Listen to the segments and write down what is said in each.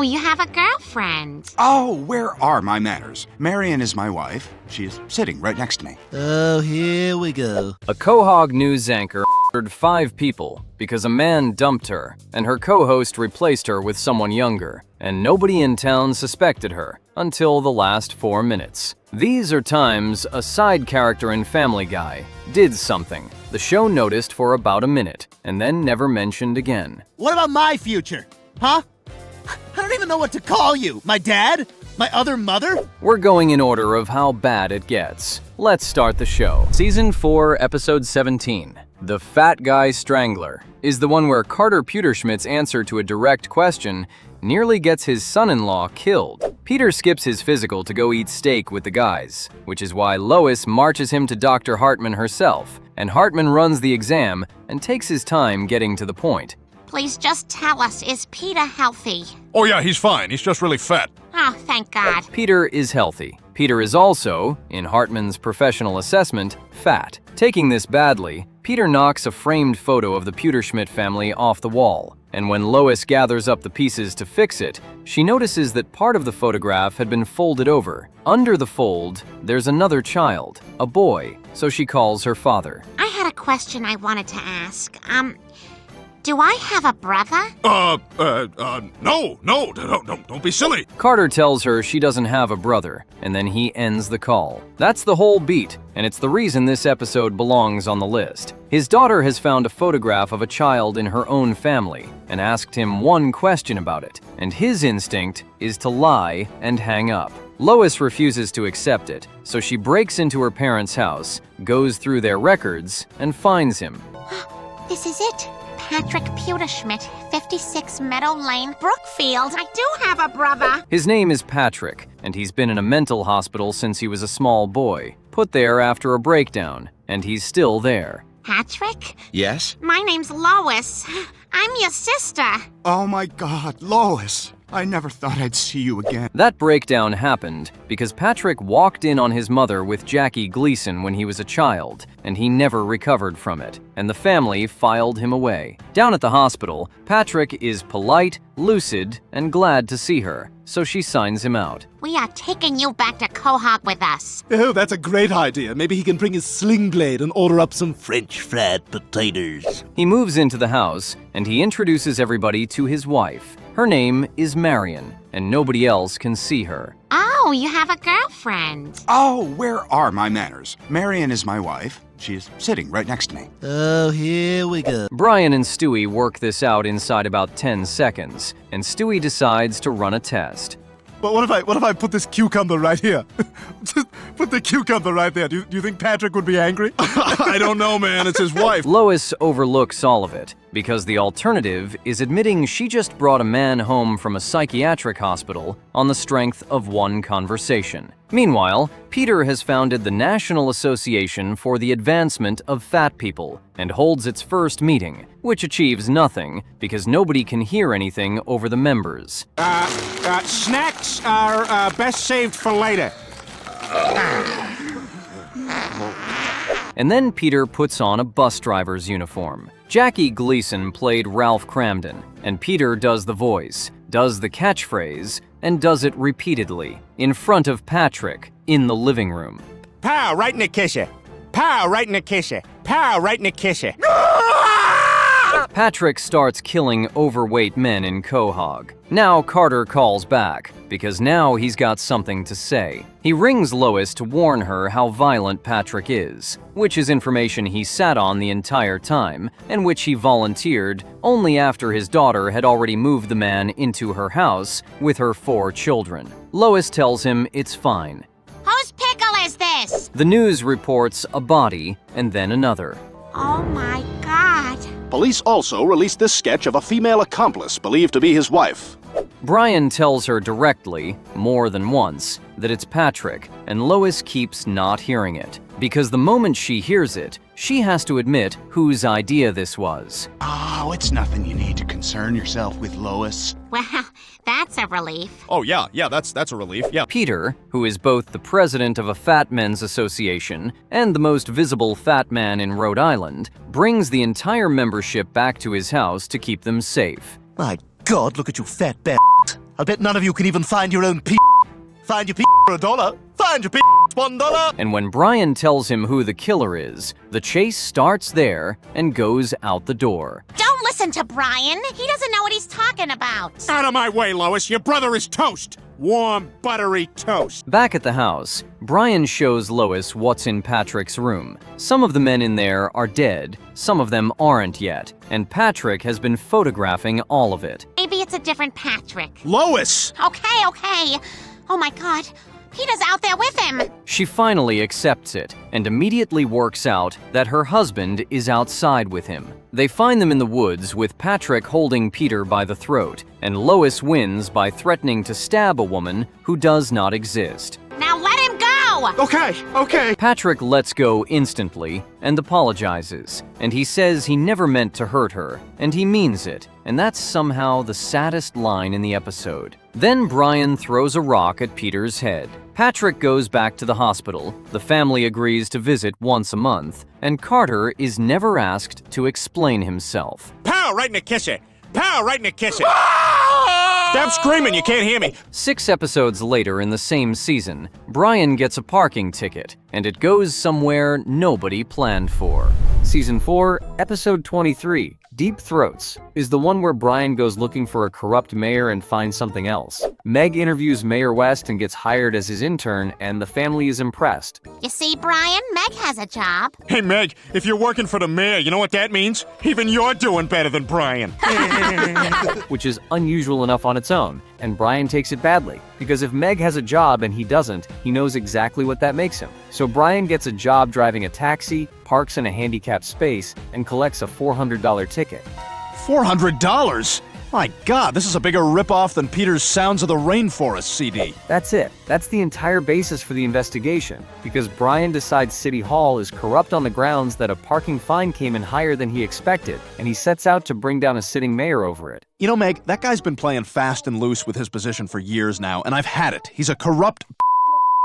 Oh, you have a girlfriend. Oh, where are my manners? Marion is my wife. She is sitting right next to me. Oh, here we go. A Quahog news anchor murdered 5 people because a man dumped her, and her co-host replaced her with someone younger, and nobody in town suspected her until the last 4 minutes. These are times a side character in Family Guy did something the show noticed for about a minute, and then never mentioned again. What about my future? Huh? I don't even know what to call you. My dad? My other mother? We're going in order of how bad it gets. Let's start the show. Season 4, Episode 17, The Fat Guy Strangler, is the one where Carter Pewterschmidt's answer to a direct question nearly gets his son-in-law killed. Peter skips his physical to go eat steak with the guys, which is why Lois marches him to Dr. Hartman herself, and Hartman runs the exam and takes his time getting to the point. Please just tell us, is Peter healthy? Oh yeah, he's fine. He's just really fat. Oh, thank God. Peter is healthy. Peter is also, in Hartman's professional assessment, fat. Taking this badly, Peter knocks a framed photo of the Pewterschmidt family off the wall, and when Lois gathers up the pieces to fix it, she notices that part of the photograph had been folded over. Under the fold, there's another child, a boy, so she calls her father. I had a question I wanted to ask. Do I have a brother? No, don't be silly. Carter tells her she doesn't have a brother, and then he ends the call. That's the whole beat, and it's the reason this episode belongs on the list. His daughter has found a photograph of a child in her own family and asked him one question about it, and his instinct is to lie and hang up. Lois refuses to accept it, so she breaks into her parents' house, goes through their records, and finds him. This is it. Patrick Pewterschmidt, 56 Meadow Lane, Brookfield. I do have a brother. His name is Patrick, and he's been in a mental hospital since he was a small boy, put there after a breakdown, and he's still there. Patrick? Yes? My name's Lois. I'm your sister. Oh my God, Lois. I never thought I'd see you again. That breakdown happened because Patrick walked in on his mother with Jackie Gleason when he was a child, and he never recovered from it, and the family filed him away. Down at the hospital, Patrick is polite, lucid, and glad to see her, so she signs him out. We are taking you back to Quahog with us. Oh, that's a great idea. Maybe he can bring his sling blade and order up some French fried potatoes. He moves into the house, and he introduces everybody to his wife. Her name is Marion, and nobody else can see her. Oh, you have a girlfriend. Oh, where are my manners? Marion is my wife. She is sitting right next to me. Oh, here we go. Brian and Stewie work this out inside about 10 seconds, and Stewie decides to run a test. But what if I put this cucumber right here? Just put the cucumber right there. Do you think Patrick would be angry? I don't know, man. It's his wife. Lois overlooks all of it, because the alternative is admitting she just brought a man home from a psychiatric hospital on the strength of one conversation. Meanwhile, Peter has founded the National Association for the Advancement of Fat People and holds its first meeting, which achieves nothing because nobody can hear anything over the members. Snacks are best saved for later. And then Peter puts on a bus driver's uniform. Jackie Gleason played Ralph Cramden, and Peter does the voice, does the catchphrase, and does it repeatedly, in front of Patrick, in the living room. Pow, right in the kisser. Pow, right in the kisser. Pow, right in the kisser. Patrick starts killing overweight men in Quahog. Now Carter calls back, because now he's got something to say. He rings Lois to warn her how violent Patrick is, which is information he sat on the entire time, and which he volunteered only after his daughter had already moved the man into her house with her 4 children. Lois tells him it's fine. Whose pickle is this? The news reports a body and then another. Oh my God. Police also released this sketch of a female accomplice believed to be his wife. Brian tells her directly, more than once, that it's Patrick, and Lois keeps not hearing it. Because the moment she hears it, she has to admit whose idea this was. Oh, it's nothing you need to concern yourself with, Lois. Well, that's a relief. Oh yeah, that's a relief. Yeah. Peter, who is both the president of a Fat Men's Association and the most visible fat man in Rhode Island, brings the entire membership back to his house to keep them safe. My God, look at you fat b****. I'll bet none of you can even find your own pee. Find your pee for $1. Find your pee $1. And when Brian tells him who the killer is, the chase starts there and goes out the door. Don't listen to Brian. He doesn't know what he's talking about. Out of my way, Lois. Your brother is toast. Warm, buttery toast. Back at the house, Brian shows Lois what's in Patrick's room. Some of the men in there are dead, some of them aren't yet, and Patrick has been photographing all of it. Maybe it's a different Patrick. Lois! Okay. Oh my god, Peter's out there with him. She finally accepts it and immediately works out that her husband is outside with him. They find them in the woods with Patrick holding Peter by the throat, and Lois wins by threatening to stab a woman who does not exist. Now let him go! Okay. Patrick lets go instantly and apologizes, and he says he never meant to hurt her, and he means it, and that's somehow the saddest line in the episode. Then Brian throws a rock at Peter's head. Patrick goes back to the hospital, the family agrees to visit once a month, and Carter is never asked to explain himself. Pow, right in the kisser. Pow, right in the kisser. Stop screaming, you can't hear me. 6 episodes later in the same season, Brian gets a parking ticket, and it goes somewhere nobody planned for. Season 4, Episode 23, Deep Throats, is the one where Brian goes looking for a corrupt mayor and finds something else. Meg interviews Mayor West and gets hired as his intern, and the family is impressed. You see, Brian, Meg has a job. Hey, Meg, if you're working for the mayor, you know what that means? Even you're doing better than Brian. Which is unusual enough on its own, and Brian takes it badly, because if Meg has a job and he doesn't, he knows exactly what that makes him. So Brian gets a job driving a taxi, parks in a handicapped space, and collects a $400 ticket. $400? My God, this is a bigger ripoff than Peter's Sounds of the Rainforest CD. That's it. That's the entire basis for the investigation, because Brian decides City Hall is corrupt on the grounds that a parking fine came in higher than he expected, and he sets out to bring down a sitting mayor over it. You know, Meg, that guy's been playing fast and loose with his position for years now, and I've had it. He's a corrupt.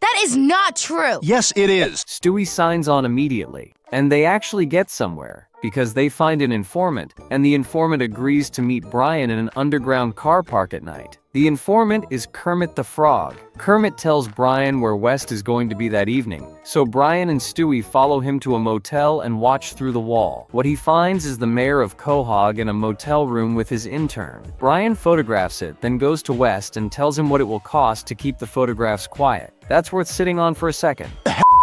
That is not true. Yes, it is. Stewie signs on immediately, and they actually get somewhere, because they find an informant, and the informant agrees to meet Brian in an underground car park at night. The informant is Kermit the Frog. Kermit tells Brian where West is going to be that evening, so Brian and Stewie follow him to a motel and watch through the wall. What he finds is the mayor of Quahog in a motel room with his intern. Brian photographs it, then goes to West and tells him what it will cost to keep the photographs quiet. That's worth sitting on for a second.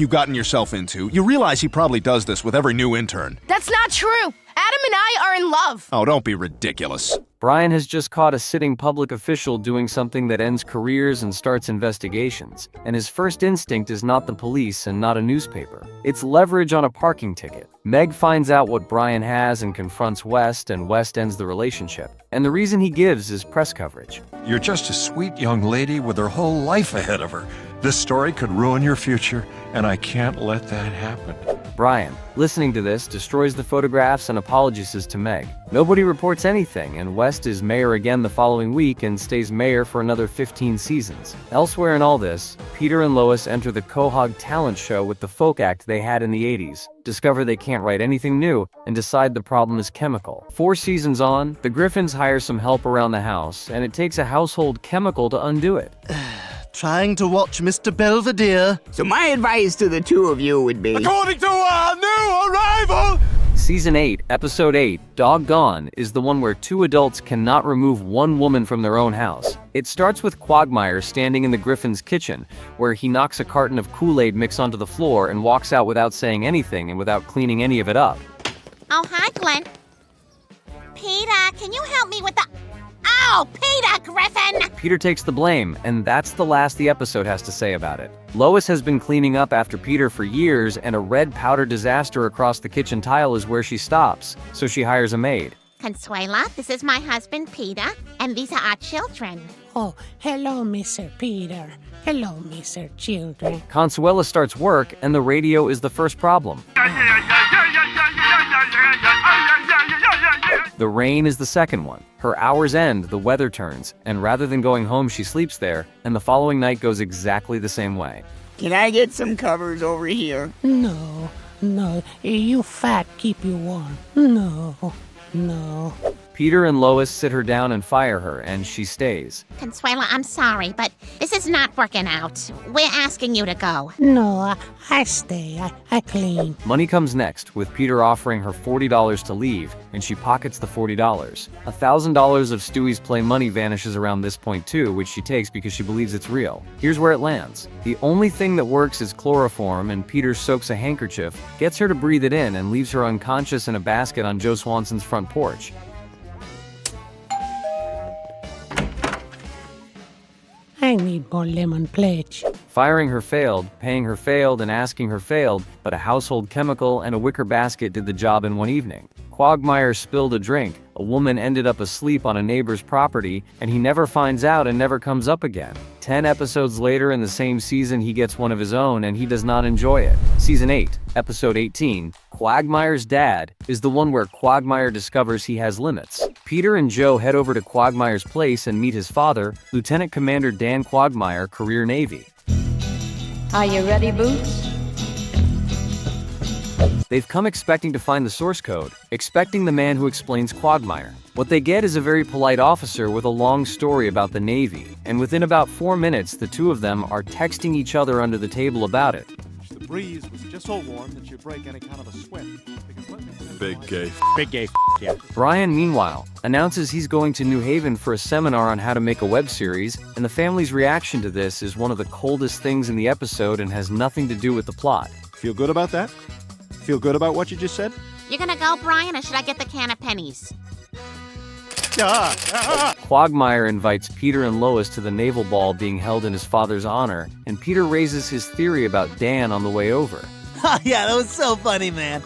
You gotten yourself into? You realize he probably does this with every new intern. That's not true. Adam and I are in love. Oh, don't be ridiculous. Brian has just caught a sitting public official doing something that ends careers and starts investigations, and his first instinct is not the police and not a newspaper. It's leverage on a parking ticket. Meg finds out what Brian has and confronts West, and West ends the relationship. And the reason he gives is press coverage. You're just a sweet young lady with her whole life ahead of her. This story could ruin your future, and I can't let that happen. Brian, listening to this, destroys the photographs and apologizes to Meg. Nobody reports anything, and West is mayor again the following week and stays mayor for another 15 seasons. Elsewhere in all this, Peter and Lois enter the Quahog talent show with the folk act they had in the 80s, discover they can't write anything new, and decide the problem is chemical. 4 seasons on, the Griffins hire some help around the house, and it takes a household chemical to undo it. Trying to watch Mr. Belvedere. So my advice to the two of you would be... According to our new arrival... Season 8, Episode 8, Doggone, is the one where 2 adults cannot remove one woman from their own house. It starts with Quagmire standing in the Griffin's kitchen, where he knocks a carton of Kool-Aid mix onto the floor and walks out without saying anything and without cleaning any of it up. Oh, hi, Glenn. Peter, can you help me with the... Oh, Peter Griffin! Peter takes the blame, and that's the last the episode has to say about it. Lois has been cleaning up after Peter for years, and a red powder disaster across the kitchen tile is where she stops, so she hires a maid. Consuela, this is my husband, Peter, and these are our children. Oh, hello, Mr. Peter. Hello, Mr. Children. Consuela starts work, and the radio is the first problem. The rain is the second one. Her hours end, the weather turns, and rather than going home, she sleeps there, and the following night goes exactly the same way. Can I get some covers over here? No, you fat keep you warm. No. Peter and Lois sit her down and fire her, and she stays. Consuelo, I'm sorry, but this is not working out. We're asking you to go. No, I stay. I clean. Money comes next, with Peter offering her $40 to leave, and she pockets the $40. $1,000 of Stewie's play money vanishes around this point too, which she takes because she believes it's real. Here's where it lands. The only thing that works is chloroform, and Peter soaks a handkerchief, gets her to breathe it in, and leaves her unconscious in a basket on Joe Swanson's front porch. I need more lemon pledge. Firing her failed, paying her failed, and asking her failed, but a household chemical and a wicker basket did the job in one evening. Quagmire spilled a drink, a woman ended up asleep on a neighbor's property, and he never finds out and never comes up again. 10 episodes later in the same season, he gets one of his own, and he does not enjoy it. Season 8, Episode 18, Quagmire's Dad, is the one where Quagmire discovers he has limits. Peter and Joe head over to Quagmire's place and meet his father, Lieutenant Commander Dan Quagmire, Career Navy. Are you ready, Boots? They've come expecting to find the source code, expecting the man who explains Quagmire. What they get is a very polite officer with a long story about the Navy, and within about 4 minutes, the two of them are texting each other under the table about it. The breeze was just so warm that you break any kind of a sweat. Big gay. Big gay yeah. Brian, meanwhile, announces he's going to New Haven for a seminar on how to make a web series, and the family's reaction to this is one of the coldest things in the episode and has nothing to do with the plot. Feel good about that? Feel good about what you just said? You gonna go, Brian, or should I get the can of pennies? Quagmire invites Peter and Lois to the naval ball being held in his father's honor, and Peter raises his theory about Dan on the way over. Yeah, that was so funny, man.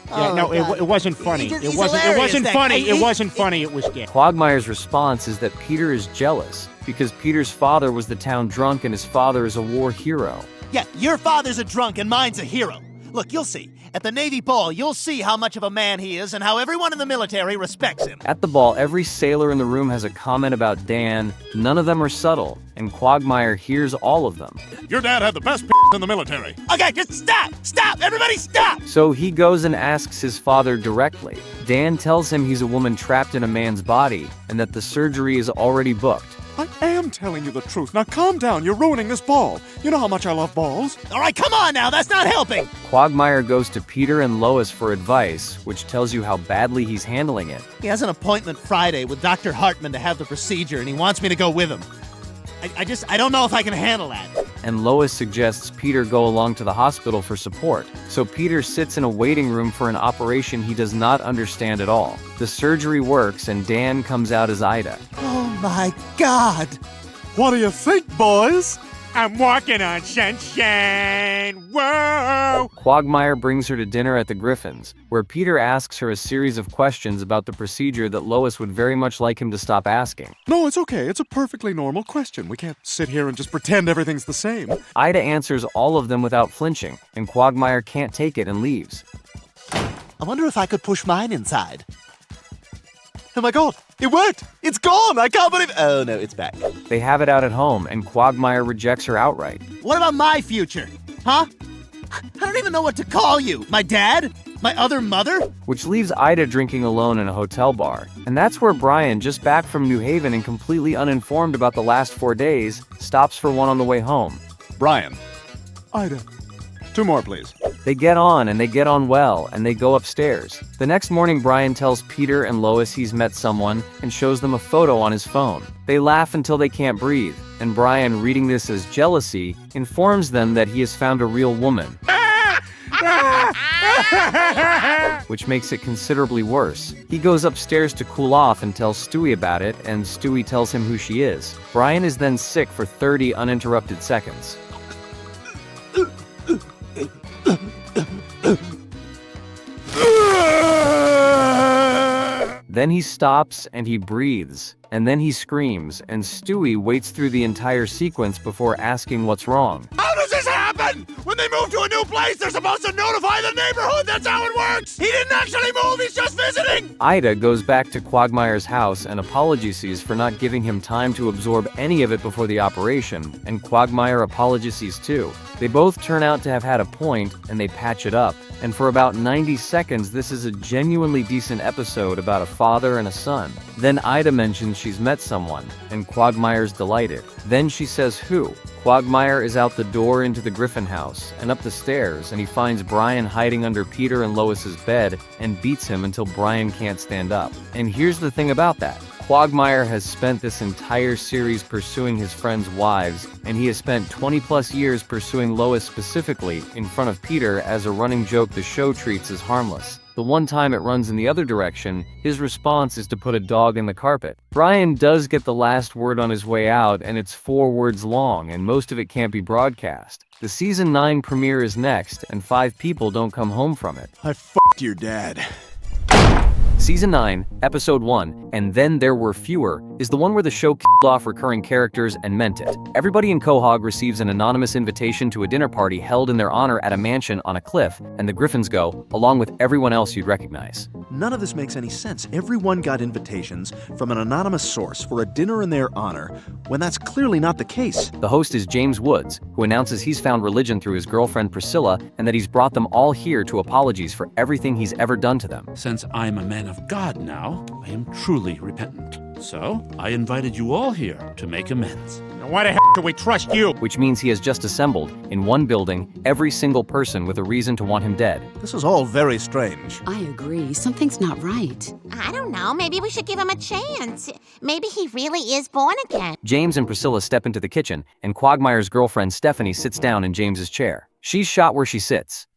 Yeah, no, it wasn't funny. It wasn't funny. It wasn't funny. It was gay. Quagmire's response is that Peter is jealous because Peter's father was the town drunk and his father is a war hero. Yeah, your father's a drunk and mine's a hero. Look, you'll see. At the Navy ball, you'll see how much of a man he is and how everyone in the military respects him. At the ball, every sailor in the room has a comment about Dan. None of them are subtle, and Quagmire hears all of them. Your dad had the best in the military. Okay, just stop! Stop! Everybody stop! So he goes and asks his father directly. Dan tells him he's a woman trapped in a man's body, and that the surgery is already booked. I am telling you the truth. Now calm down. You're ruining this ball. You know how much I love balls. All right, come on now. That's not helping. Quagmire goes to Peter and Lois for advice, which tells you how badly he's handling it. He has an appointment Friday with Dr. Hartman to have the procedure, and he wants me to go with him. I don't know if I can handle that. And Lois suggests Peter go along to the hospital for support. So Peter sits in a waiting room for an operation he does not understand at all. The surgery works and Dan comes out as Ida. Oh my God! What do you think, boys? I'm walking on sunshine. Whoa! Quagmire brings her to dinner at the Griffins, where Peter asks her a series of questions about the procedure that Lois would very much like him to stop asking. No, it's okay. It's a perfectly normal question. We can't sit here and just pretend everything's the same. Ida answers all of them without flinching, and Quagmire can't take it and leaves. I wonder if I could push mine inside. Oh my God, it worked! It's gone! I can't believe it! Oh no, it's back. They have it out at home, and Quagmire rejects her outright. What about my future? Huh? I don't even know what to call you. My dad? My other mother? Which leaves Ida drinking alone in a hotel bar. And that's where Brian, just back from New Haven and completely uninformed about the last 4 days, stops for one on the way home. Brian. Ida. 2 more, please. They get on, and they get on well, and they go upstairs. The next morning, Brian tells Peter and Lois he's met someone and shows them a photo on his phone. They laugh until they can't breathe, and Brian, reading this as jealousy, informs them that he has found a real woman. Which makes it considerably worse. He goes upstairs to cool off and tells Stewie about it, and Stewie tells him who she is. Brian is then sick for 30 uninterrupted seconds. Then he stops and he breathes, and then he screams, and Stewie waits through the entire sequence before asking what's wrong. How does this happen? When they move to a new place, they're supposed to notify the neighborhood. That's how it works. He didn't actually move. He's just visiting. Ida goes back to Quagmire's house and apologizes for not giving him time to absorb any of it before the operation, and Quagmire apologizes too. They both turn out to have had a point, and they patch it up, and for about 90 seconds this is a genuinely decent episode about a father and a son. Then Ida mentions she's met someone, and Quagmire's delighted. Then she says who. Quagmire is out the door into the Griffin house, and up the stairs, and he finds Brian hiding under Peter and Lois's bed, and beats him until Brian can't stand up. And here's the thing about that. Quagmire has spent this entire series pursuing his friends' wives, and he has spent 20+ years pursuing Lois specifically, in front of Peter, as a running joke the show treats as harmless. The one time it runs in the other direction, his response is to put a dog in the carpet. Brian does get the last word on his way out, and it's 4 words long, and most of it can't be broadcast. The season 9 premiere is next, and 5 people don't come home from it. I f***ed your dad. Season 9, Episode 1, And Then There Were Fewer, is the one where the show killed off recurring characters and meant it. Everybody in Quahog receives an anonymous invitation to a dinner party held in their honor at a mansion on a cliff, and the Griffins go, along with everyone else you'd recognize. None of this makes any sense. Everyone got invitations from an anonymous source for a dinner in their honor, when that's clearly not the case. The host is James Woods, who announces he's found religion through his girlfriend Priscilla, and that he's brought them all here to apologies for everything he's ever done to them. Since I'm a man of God now, I am truly repentant. So, I invited you all here to make amends. Now why the hell do we trust you? Which means he has just assembled, in one building, every single person with a reason to want him dead. This is all very strange. I agree. Something's not right. I don't know, maybe we should give him a chance. Maybe he really is born again. James and Priscilla step into the kitchen, and Quagmire's girlfriend Stephanie sits down in James's chair. She's shot where she sits.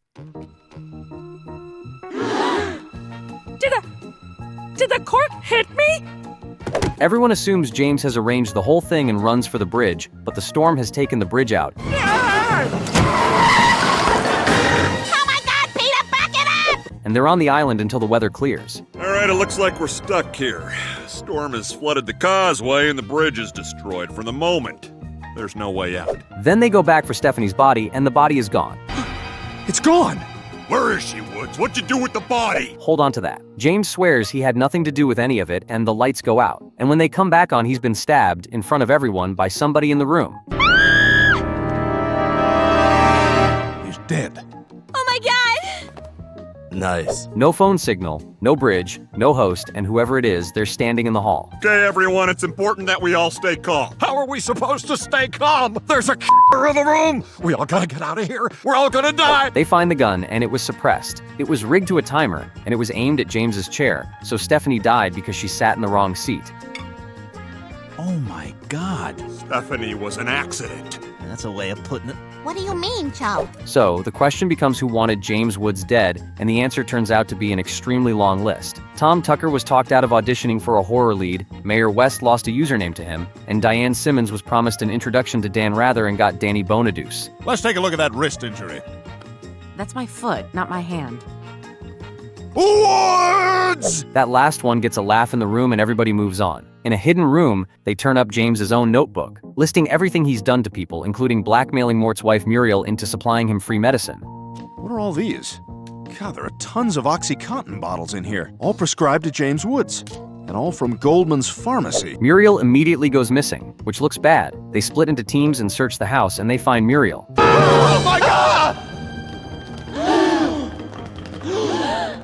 Did the cork hit me? Everyone assumes James has arranged the whole thing and runs for the bridge, but the storm has taken the bridge out. Oh my God, Peter, back it up! And they're on the island until the weather clears. All right, it looks like we're stuck here. Storm has flooded the causeway and the bridge is destroyed for the moment. There's no way out. Then they go back for Stephanie's body, and the body is gone. It's gone! Where is she, Woods? What'd you do with the body? Hold on to that. James swears he had nothing to do with any of it, and the lights go out. And when they come back on, he's been stabbed in front of everyone by somebody in the room. He's dead. Oh my God! Nice. No phone signal, no bridge, no host, and whoever it is, they're standing in the hall. Okay, everyone, it's important that we all stay calm. How are we supposed to stay calm? There's a killer in the room! We all gotta get out of here! We're all gonna die! They find the gun, and it was suppressed. It was rigged to a timer, and it was aimed at James's chair, so Stephanie died because she sat in the wrong seat. Oh my God. Stephanie was an accident. That's a way of putting it. What do you mean, Joe? So, the question becomes who wanted James Woods dead, and the answer turns out to be an extremely long list. Tom Tucker was talked out of auditioning for a horror lead, Mayor West lost a username to him, and Diane Simmons was promised an introduction to Dan Rather and got Danny Bonaduce. Let's take a look at that wrist injury. That's my foot, not my hand. Woods! That last one gets a laugh in the room and everybody moves on. In a hidden room, they turn up James's own notebook, listing everything he's done to people, including blackmailing Mort's wife Muriel into supplying him free medicine. What are all these? God, there are tons of OxyContin bottles in here, all prescribed to James Woods, and all from Goldman's Pharmacy. Muriel immediately goes missing, which looks bad. They split into teams and search the house, and they find Muriel. Oh my God!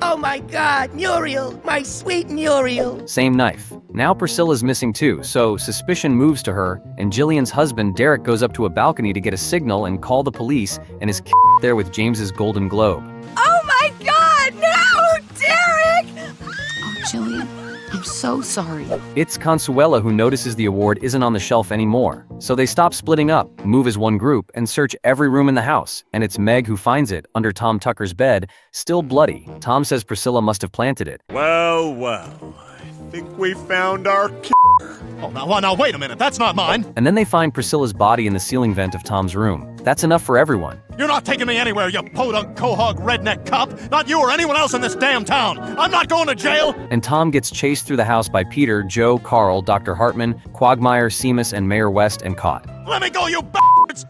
Oh my God, Muriel, my sweet Muriel. Same knife. Now Priscilla's missing too, so suspicion moves to her, and Jillian's husband Derek goes up to a balcony to get a signal and call the police, and is there with James's Golden Globe. Oh my God, no, Derek! Oh, Jillian, I'm so sorry. It's Consuela who notices the award isn't on the shelf anymore, so they stop splitting up, move as one group, and search every room in the house, and it's Meg who finds it, under Tom Tucker's bed, still bloody. Tom says Priscilla must have planted it. Well, I think we found our killer. Oh, now, wait a minute, that's not mine! And then they find Priscilla's body in the ceiling vent of Tom's room. That's enough for everyone. You're not taking me anywhere, you podunk, quahog, redneck cop! Not you or anyone else in this damn town! I'm not going to jail! And Tom gets chased through the house by Peter, Joe, Carl, Dr. Hartman, Quagmire, Seamus, and Mayor West, and caught. Let me go, you bastards!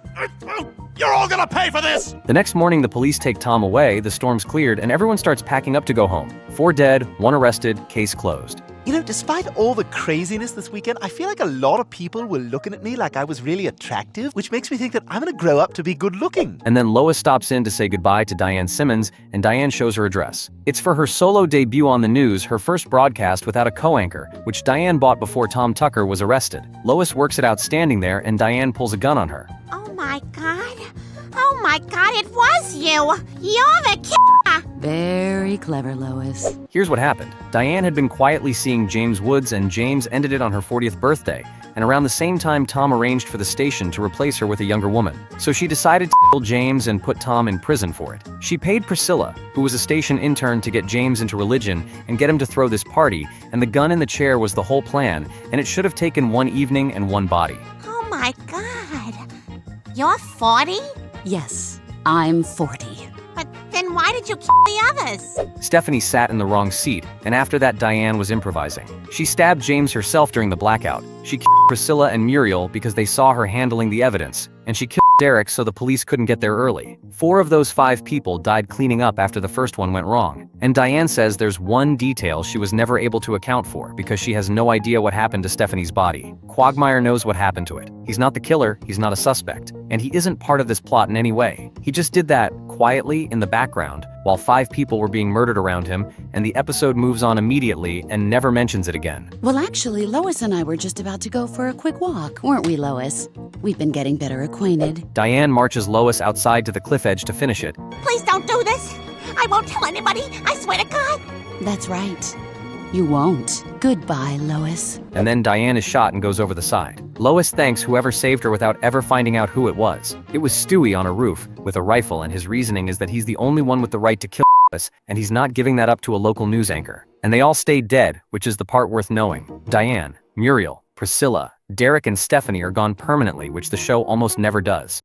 You're all gonna pay for this! The next morning, the police take Tom away, the storm's cleared, and everyone starts packing up to go home. 4 dead, 1 arrested, case closed. You know, despite all the craziness this weekend, I feel like a lot of people were looking at me like I was really attractive, which makes me think that I'm gonna grow up to be good looking. And then Lois stops in to say goodbye to Diane Simmons, and Diane shows her address. It's for her solo debut on the news, her first broadcast without a co-anchor, which Diane bought before Tom Tucker was arrested. Lois works it out standing there, and Diane pulls a gun on her. Oh my god. Oh my god, it was you! You're the killer! Very clever, Lois. Here's what happened. Diane had been quietly seeing James Woods, and James ended it on her 40th birthday. And around the same time, Tom arranged for the station to replace her with a younger woman. So she decided to kill James and put Tom in prison for it. She paid Priscilla, who was a station intern, to get James into religion and get him to throw this party, and the gun in the chair was the whole plan, and it should have taken one evening and one body. Oh my god. You're 40? Yes, I'm 40. But then why did you kill the others? Stephanie sat in the wrong seat, and after that Diane was improvising. She stabbed James herself during the blackout. She killed Priscilla and Muriel because they saw her handling the evidence, and she killed Derek so the police couldn't get there early. 4 of those 5 people died cleaning up after the first one went wrong. And Diane says there's one detail she was never able to account for because she has no idea what happened to Stephanie's body. Quagmire knows what happened to it. He's not the killer, he's not a suspect, and he isn't part of this plot in any way. He just did that quietly in the background while 5 people were being murdered around him, and the episode moves on immediately and never mentions it again. Well, actually, Lois and I were just about to go for a quick walk, weren't we, Lois? We've been getting better acquainted. Diane marches Lois outside to the cliff edge to finish it. Please don't do this. I won't tell anybody. I swear to God. That's right. You won't. Goodbye, Lois. And then Diane is shot and goes over the side. Lois thanks whoever saved her without ever finding out who it was. It was Stewie on a roof with a rifle, and his reasoning is that he's the only one with the right to kill us, and he's not giving that up to a local news anchor. And they all stayed dead, which is the part worth knowing. Diane, Muriel, Priscilla, Derek, and Stephanie are gone permanently, which the show almost never does.